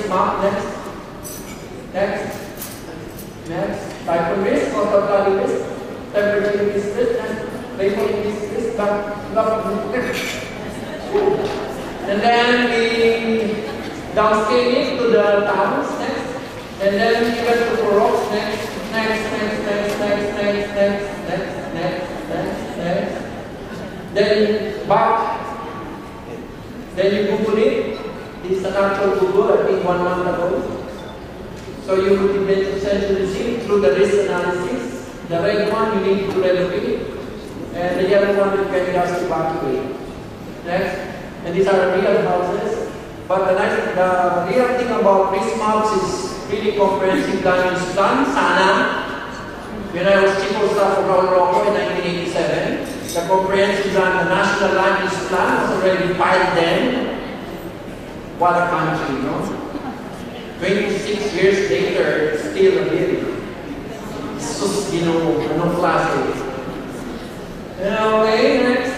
risk map. Next. Next. Next. Type of risk, autopilot risk, temperature risk, rainfall risk, and then we downscale it to the towns. Next. And then we get to rocks. Next. Next. Then back. Then you Google it. This is an actual Google, I think 1 month ago. So you would essentially see through the risk analysis. The red one you need to relocate, and the yellow one you can just evacuate. Next. And these are real houses. But the real thing about risk maps is really comprehensive land use plan. Sana. When I was chief of staff of Rocco in 1987, the comprehensive land, the national land use plan was already filed then. What a country, no? 26 years later, it's still a bill. Sus, anong klase. Okay, next.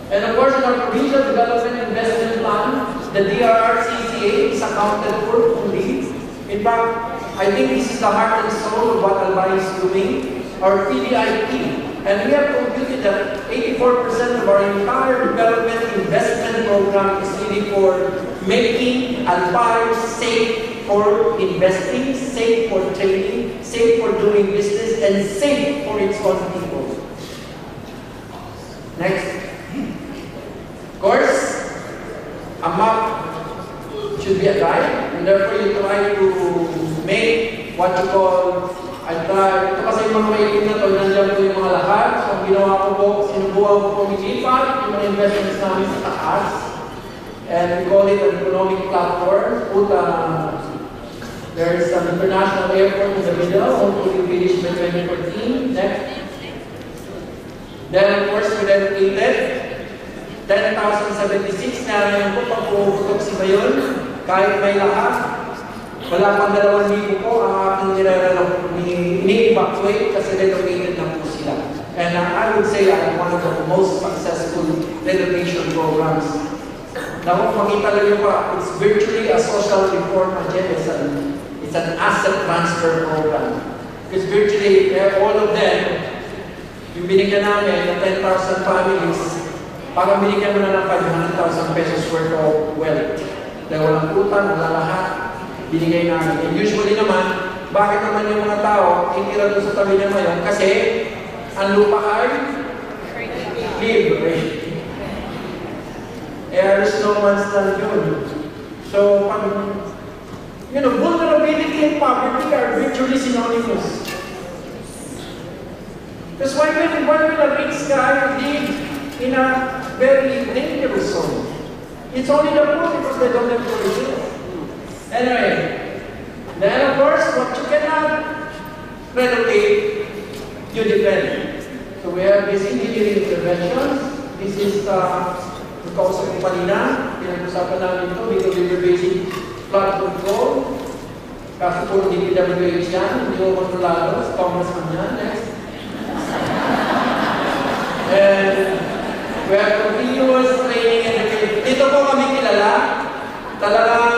And of course, in our provincial development investment plan, the DRRCCA is accounted for fully. In fact, I think this is the heart and soul of what Albay is doing, our PDIP. And we have computed that 84% of our entire development investment program is really for making Albay safe for investing, safe for trading, safe for doing business, and safe for its own people. Next. Of course, a map should be a guide, and therefore you try to make what you call ito kasi yung mga mailim na to, nandiyan po yung mga lahat. So, ang ginawa ko po, sinubuhan ko po milipat, yung mga investments namin sa taas. And we call it an economic platform. There is an international airport in the middle, hopefully finished by 2014. Next. Then, of course, we dedicated 10,076 na rin po pag-puputok si Bayon. Kahit may lahat, wala pang 2,000 po ang aking ini-evacuate kasi relocated na po sila. And I would say I'm one of the most successful relocation programs. Now, makita lang yung it's virtually a social reform agenda. It's an asset transfer program. Because virtually all of them, yung binigyan namin ng 10,000 families, para binigyan mo na ng 500,000 pesos worth of wealth. Dahil walang utang, wala lahat. Binigay namin. And usually naman, bakit naman yung mga tao itira doon sa tabi niya ngayon? Kasi ang lupa ay libre. There's no man's land yun. So, vulnerability and poverty are virtually synonymous. Because why will a rich guy live in a very dangerous zone? It's only the poor because they don't have to live. Anyway, then of course, what you cannot relocate, you defend. So we have these engineering interventions. This is kausap ko kanina, pinag-usapan namin ito, dito river basin flood control. Kaso puro DPWH yan, hindi ko kontrolado, sa congressman yan. Next. And we have continuous training and education. Dito po kami kilala. Talagang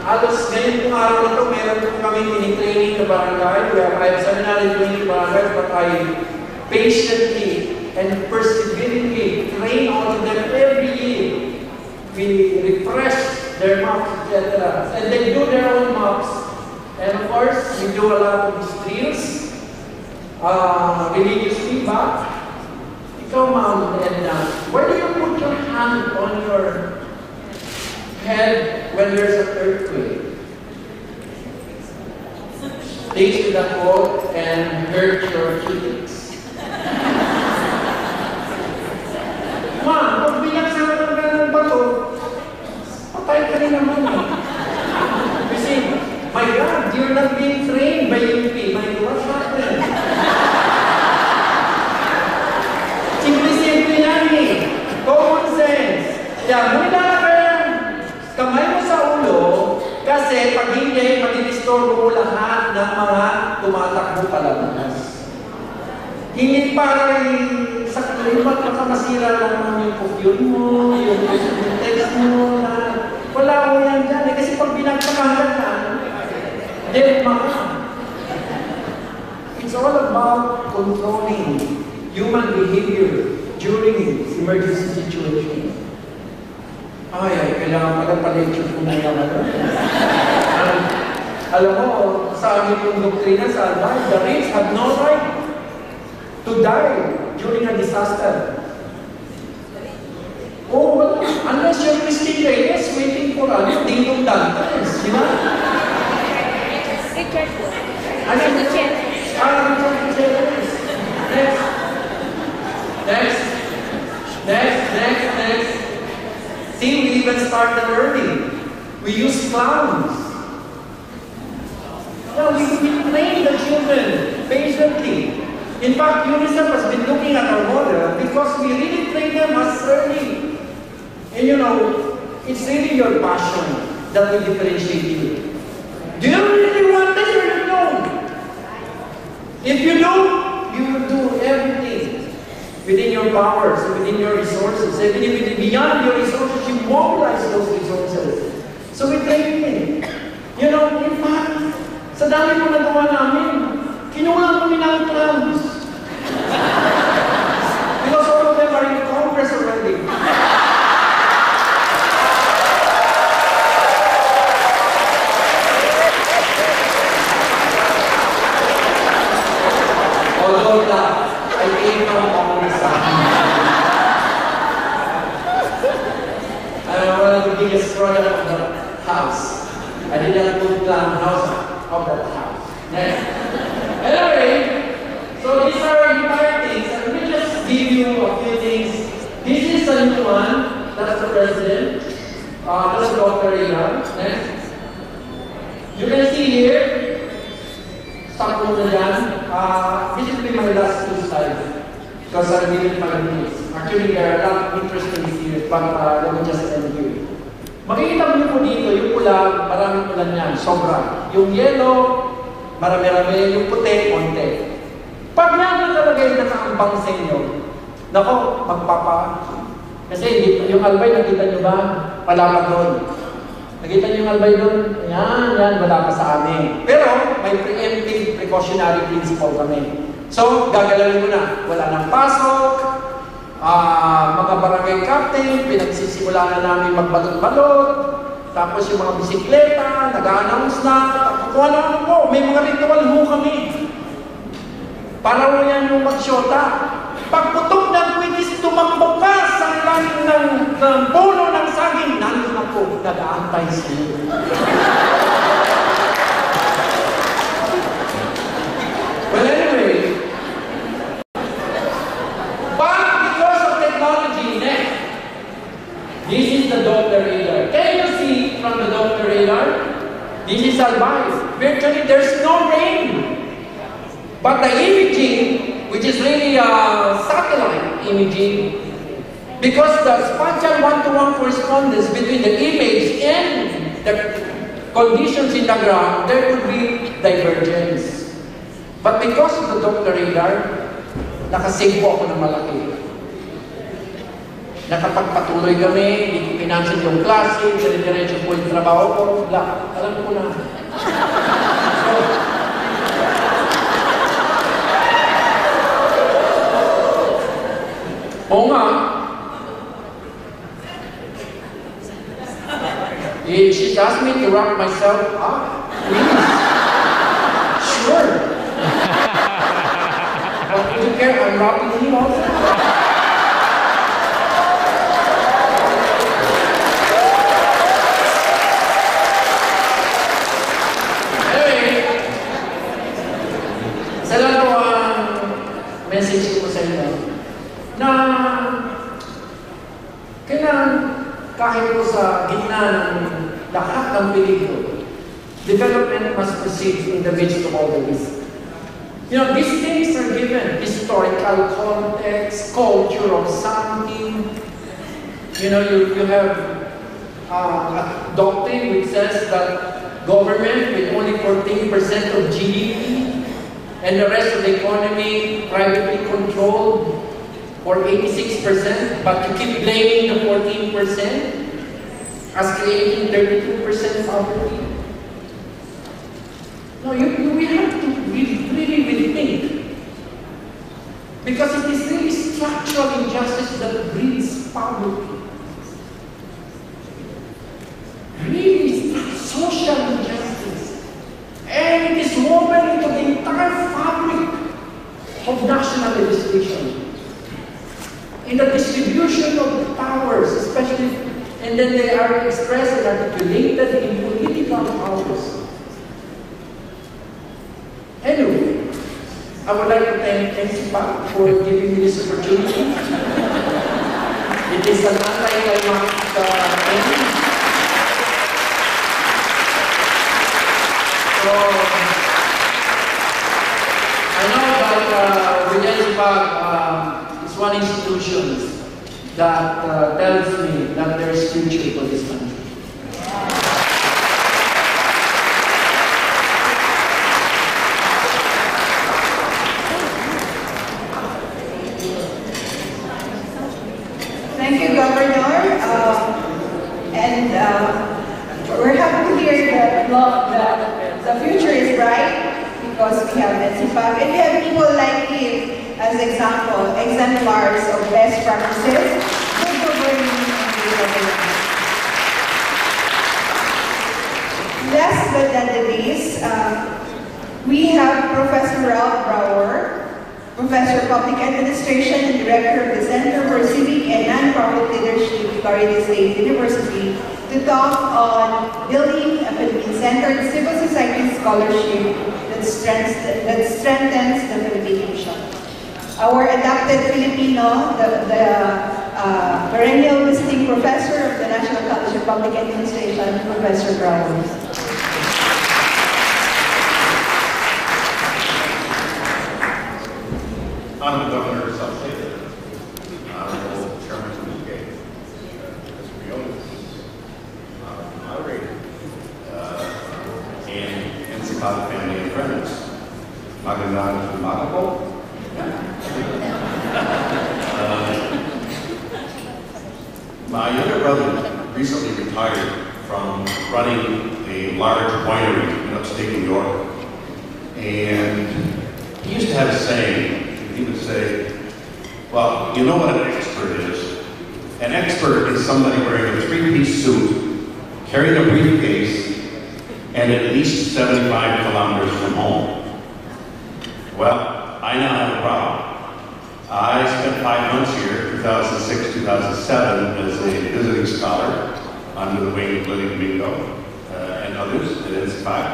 halos ngayon kung araw na ito, meron po kami tinitraining na barangay. I have 720 barangays, but I patiently and perseveringly train all of them every year. We refresh their maps, etc. And they do their own maps. And of course, we do a lot of these drills, religious feedback. Ikaw, Ma'am Edna, where do you put your hand on your head when there's an earthquake? Stays with the quote and hurt your cheeks. Ma, pag binagsakan ng ganang bato, patay ka rin naman eh. Kasi, my God, you're not being trained by UP. My God, what's happening? Simple-simple yan eh. Common sense. Kaya, mula ka yan, kamay mo sa ulo, kasi pag hindi, mag-distorbo mo lahat ng mga tumatakbo palabas. Hindi para sa kalimat makamasira lang yung perfume mo, yung text mo, wala mo yan dyan. Kasi controlling human behavior during emergency situations. Ay, kailangan pala pa-lecture ko na naman. Alam mo, sa amin yung doktrina sa Albay, the rich have no right to die during a disaster. Oh, well, unless you're Christine Reyes waiting for Dingdong Dantes, di ba? Richard. Ano? Richard. Next. See, we even started early. We use clowns. Yeah, we train the children patiently. In fact, UNICEF has been looking at our model because we really train them as early. And you know, it's really your passion that will differentiate you. Do you really want this or you don't? If you don't, you will do everything within your powers, within your resources. Even if beyond your resources, you mobilize those resources. So we train them. You know, in fact, sa dami po nagawa namin, kinuha kami ng clowns. Because all of them are in Congress already. Although I came from Congress. I'm one of the biggest product of the house. I did not put the house of that house. Next. Anyway, so these are entire things. Let me just give you a few things. This is a new one. That's the president. That's Dr. Ilan. Next. You can see here. Stop muna dyan. This will be my last two slides. Because I'm given 5 minutes. Actually, there are a lot of interesting here, but let me just end here. Makikita mo po dito, yung pula, maraming ulan yan, sobra. Yung yellow, marami-rami, yung puti, konti. Pag namin talaga yung nakaambang sa inyo, nako, magpapa. Kasi yung albay, nakita nyo ba? Wala pa doon. Nakita nyo yung albay doon? Yan, wala pa sa amin. Pero, may preemptive precautionary principle kami. So, gagalawin mo na. Wala nang pasok, mga barangay captain, pinagsisimula na namin magbalot-balot, tapos yung mga bisikleta, nag-a-announce na, kung ano po, may mga ritual mo kami. Para mo yan yung magsyota. Pagputok ng kwitis, tumakbo ka sa ilalim ng puno ng saging, nandun ako, nag-aantay sa iyo. Well, anyway, this is the Doppler radar. Can you see from the Doppler radar? This is Albay. Virtually, there's no rain. But the imaging, which is really satellite imaging, because the spatial one-to-one correspondence between the image and the conditions in the ground, there will be divergence. But because of the Doppler radar, nakasave po ako ng malaki. Nakapagpatuloy kami, hindi ko pinansin yung klase, dire-diretso po yung trabaho ko, wala. Alam ko na. So, oo nga. She asked me to wrap myself up. Please. Sure. But do you care? I'm wrapping you also. Message ko sa inyo na kailangan kahit po sa gitna ng lahat ng peligro, development must proceed in the midst of all the risk. You know, these things are given historical context, culture of something. You know, you have a doctrine which says that government with only 14% of GDP and the rest of the economy privately controlled for 86%, but you keep blaming the 14% as creating 32% poverty. No, we have to really rethink of national legislation. In the distribution of powers, especially, and then they are expressed and articulated in political powers. Anyway, I would like to thank NCPAC for giving me this opportunity. It is an anticlimactic ending. So, I know that with NCPAC, it's one institution that tells me that there is future for this country. Thank you, Governor. We're happy to hear that the future is bright because we have NCPAC and we have people like him as exemplars of best practices, good governing, and good governance. Last but not the least, we have Professor Ralph Brower, Professor of Public Administration and Director of the Center for Civic and Nonprofit Leadership, Florida State University, to talk on building a Philippine-centered civil society scholarship that strengthens the Philippine mission. Our adopted Filipino, the perennial visiting professor of the National College of Public Administration, Professor Brown. Honorable Governor South-State, Honorable Chairman of the Gate, Mr. Briones, moderator, and NCPAC family and friends. Magandang umaga po. My younger brother recently retired from running a large winery in upstate New York, and he used to have a saying. He would say, well, you know what an expert is? An expert is somebody wearing a three-piece suit, carrying a briefcase, and at least 75 kilometers from home. Well, I now have a problem. I spent 5 months here, 2006, 2007, as a visiting scholar under the wing of Lydia Domingo and others at NCPAC.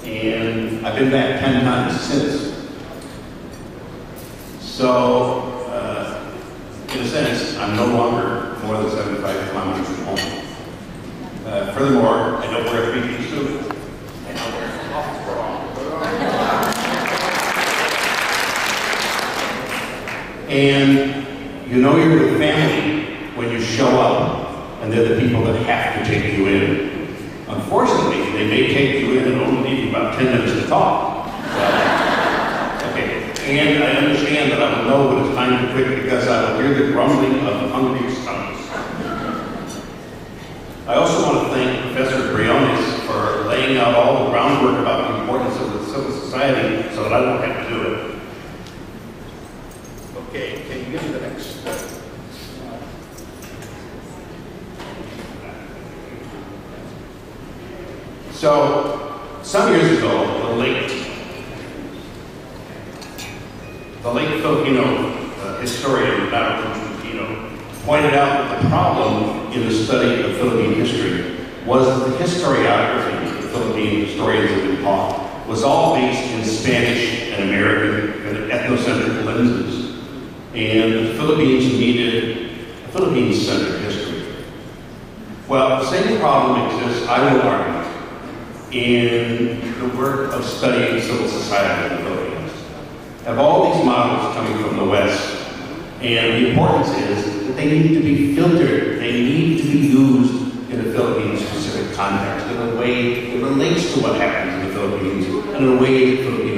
And I've been back 10 times since. So, in a sense, I'm no longer more than 75 kilometers from home. Furthermore, I don't wear a three-piece suit. I don't wear an office bra. And you know you're with family when you show up, and they're the people that have to take you in. Unfortunately, they may take you in and only need about 10 minutes to talk. And I understand that I will know when it's time to quit because I will hear the grumbling of hungry stomachs. I also want to thank Professor Briones for laying out all the groundwork about the importance of the civil society so that I don't have to do it. Okay, can you give me the next? So, some years ago, the late Filipino historian, pointed out that the problem in the study of Philippine history was that the historiography the Philippine historians have been taught was all based in Spanish and American and ethnocentric lenses. And the Philippines needed a Philippine-centered history. Well, the same problem exists, I will argue, in the work of studying civil society in the Philippines. Have all these models coming from the West, and the importance is that they need to be filtered. They need to be used in a Philippine-specific context, in a way that relates to what happens in the Philippines, and in a way that Philippine